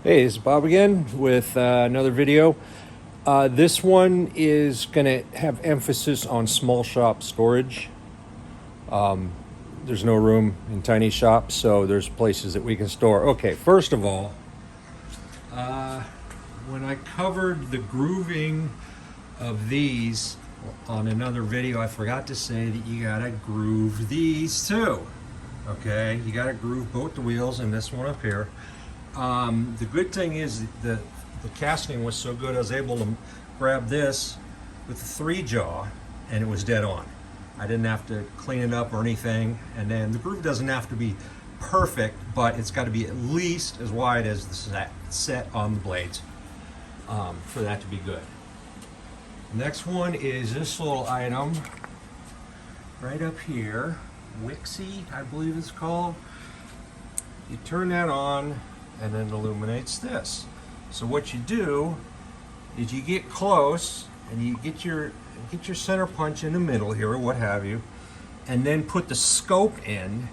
Hey, it's Bob again with another video. This one is going to have emphasis on small shop storage. There's no room in tiny shops, so there's places that we can store. Okay, first of all, when I covered the grooving of these on another video, I forgot to say that you gotta groove these too. Okay, you gotta groove both the wheels and this one up here. The good thing is the casting was so good I was able to grab this with the 3-jaw and it was dead on. I didn't have to clean it up or anything, and then the groove doesn't have to be perfect, but it's got to be at least as wide as the set on the blades for that to be good. Next one is this little item right up here, Wixie I believe it's called. You turn that on and then it illuminates this. So what you do is you get close and you get your center punch in the middle here or what have you, and then put the scope in,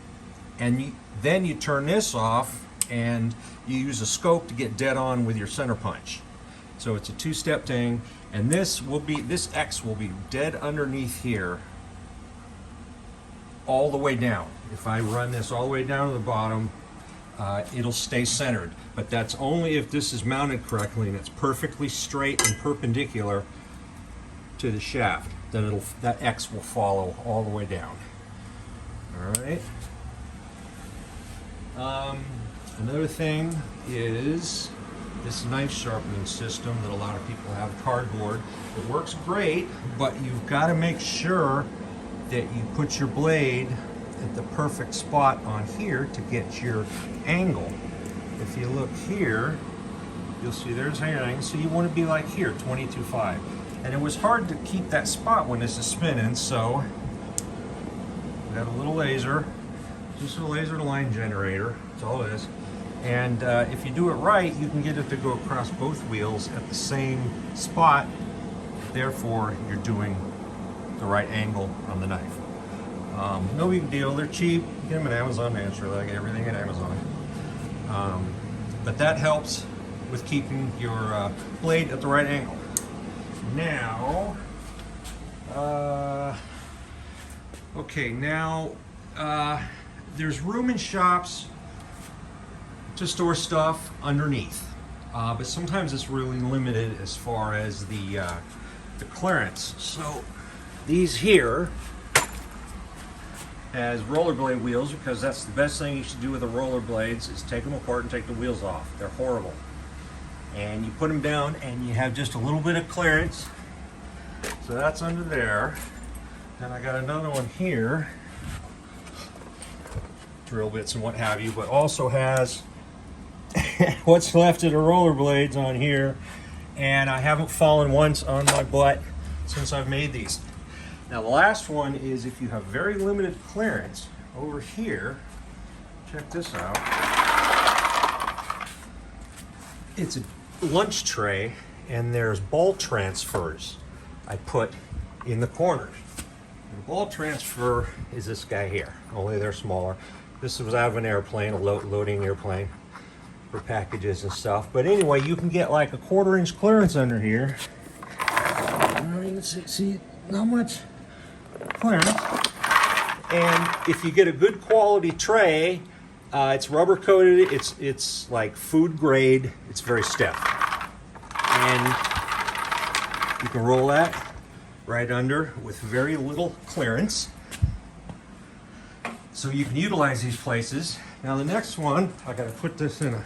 and then you turn this off and you use a scope to get dead on with your center punch. So it's a two-step thing, and this X will be dead underneath here all the way down. If I run this all the way down to the bottom, it'll stay centered, but that's only if this is mounted correctly and it's perfectly straight and perpendicular to the shaft. Then that X will follow all the way down. All right. Another thing is this knife sharpening system that a lot of people have, cardboard. It works great, but you've got to make sure that you put your blade at the perfect spot on here to get your angle. If you look here, you'll see there's hanging, so you want to be like here, 22.5. And it was hard to keep that spot when this is spinning, so we got a little laser, just a laser line generator, that's all it is. And if you do it right, you can get it to go across both wheels at the same spot, therefore you're doing the right angle on the knife. No big deal, they're cheap. You get them at Amazon, naturally, like everything at Amazon. But that helps with keeping your blade at the right angle. Now, there's room in shops to store stuff underneath, but sometimes it's really limited as far as the clearance. So these here as rollerblade wheels, because that's the best thing you should do with the rollerblades is take them apart and take the wheels off. They're horrible. And you put them down and you have just a little bit of clearance. So that's under there. Then I got another one here, drill bits and what have you, but also has what's left of the rollerblades on here, and I haven't fallen once on my butt since I've made these. Now the last one is if you have very limited clearance over here, check this out. It's a lunch tray and there's ball transfers I put in the corners. The ball transfer is this guy here, only they're smaller. This was out of an airplane, a loading airplane for packages and stuff. But anyway, you can get like a 1/4 inch clearance under here. I mean, see, not much clearance. And if you get a good quality tray, it's rubber coated, it's like food grade, it's very stiff. And you can roll that right under with very little clearance. So you can utilize these places. Now the next one, I gotta put this in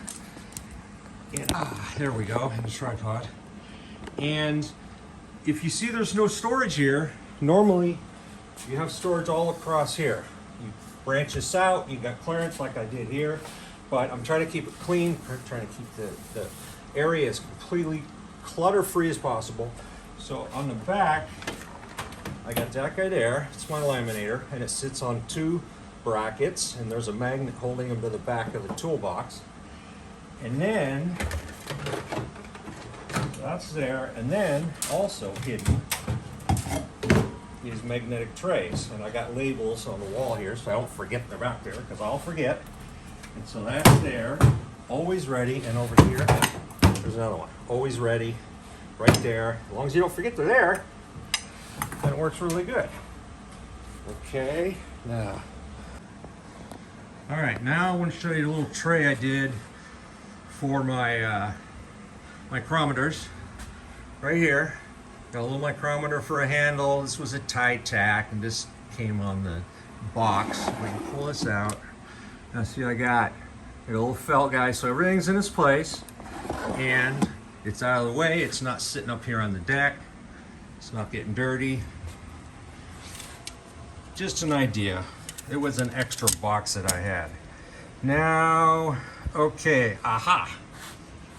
there we go, in the tripod. And if you see there's no storage here, normally you have storage all across here. You branch this out, you got clearance like I did here, but I'm trying to keep it clean, I'm trying to keep the area as completely clutter-free as possible. So on the back, I got that guy there, it's my laminator, and it sits on 2 brackets, and there's a magnet holding them to the back of the toolbox. And then, that's there, and then also hidden is magnetic trays. And I got labels on the wall here so I don't forget they're back there, because I'll forget. And so that's there. always ready. And over here, there's another one, always ready, right there. As long as you don't forget they're there, then it works really good. Okay, now. All right, now I want to show you the little tray I did for my micrometers. Right here, got a little micrometer for a handle. This was a tie tack, and this came on the box. We can pull this out. Now see, I got a little felt guy, so everything's in its place, and it's out of the way. It's not sitting up here on the deck. It's not getting dirty. Just an idea. It was an extra box that I had. Now, okay, aha.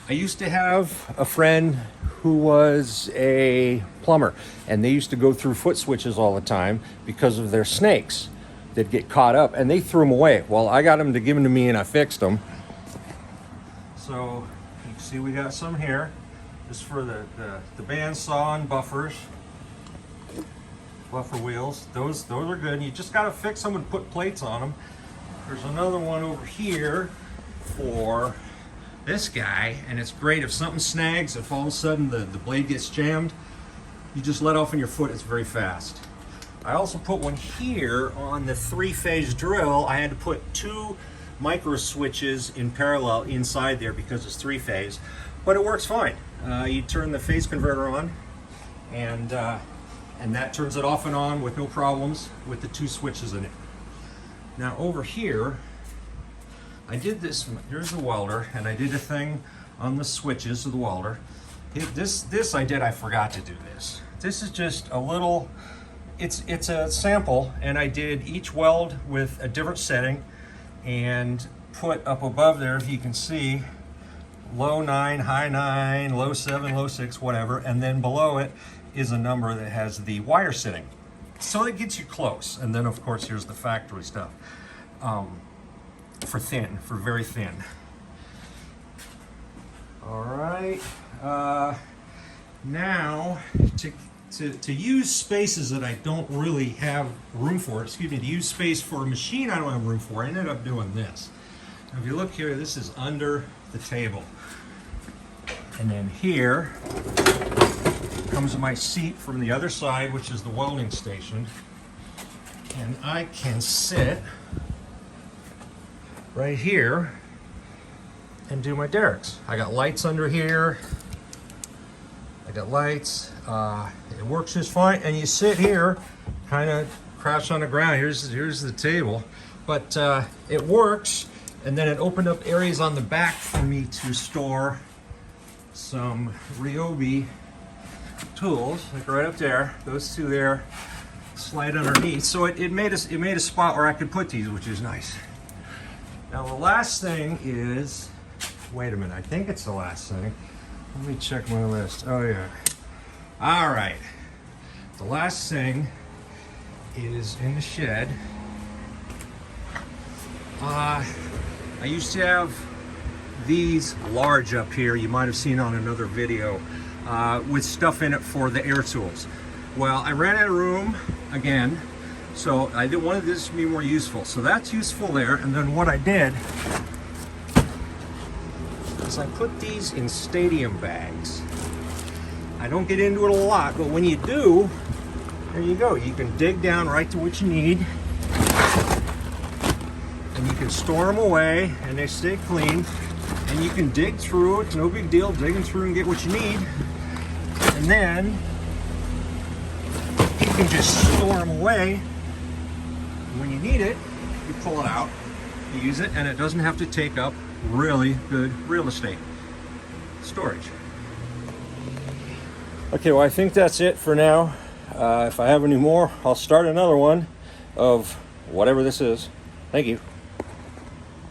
I used to have a friend who was a plumber, and they used to go through foot switches all the time because of their snakes. They'd get caught up, and they threw them away. Well, I got them to give them to me, and I fixed them. So, you can see we got some here. This is for the bandsaw and buffers. Buffer wheels. Those are good. You just got to fix them and put plates on them. There's another one over here for this guy, and it's great if something snags, if all of a sudden the blade gets jammed, you just let off on your foot. It's very fast. I also put one here on the 3-phase drill. I had to put 2 micro switches in parallel inside there because it's 3-phase, but it works fine. You turn the phase converter on, and that turns it off and on with no problems with the 2 switches in it. Now over here, I did this, here's the welder, and I did a thing on the switches of the welder. I forgot to do this. This is just a little, it's a sample, and I did each weld with a different setting and put up above there, if you can see, low 9, high 9, low 7, low 6, whatever, and then below it is a number that has the wire sitting. So it gets you close. And then of course here's the factory stuff. For very thin. All right, now to use spaces that I don't really have room for, to use space for a machine I don't have room for, I ended up doing this. Now, if you look here, this is under the table. And then here comes my seat from the other side, which is the welding station. And I can sit right here and do my derricks. I got lights under here. I got lights. It works just fine. And you sit here, kind of crouch on the ground. Here's the table, but it works. And then it opened up areas on the back for me to store some Ryobi tools, like right up there. Those 2 there slide underneath. So it made a spot where I could put these, which is nice. Now the last thing is, wait a minute, I think it's the last thing. Let me check my list. Oh yeah. All right. The last thing is in the shed. I used to have these large up here, you might have seen on another video, with stuff in it for the air tools. Well, I ran out of room again, so I wanted this to be more useful. So that's useful there. And then what I did is I put these in stadium bags. I don't get into it a lot, but when you do, there you go. You can dig down right to what you need, and you can store them away, and they stay clean. And you can dig through. It's no big deal digging through and get what you need. And then you can just store them away. And when you need it, you pull it out, you use it, and it doesn't have to take up really good real estate storage. Okay, well, I think that's it for now. If I have any more, I'll start another one of whatever this is. Thank you.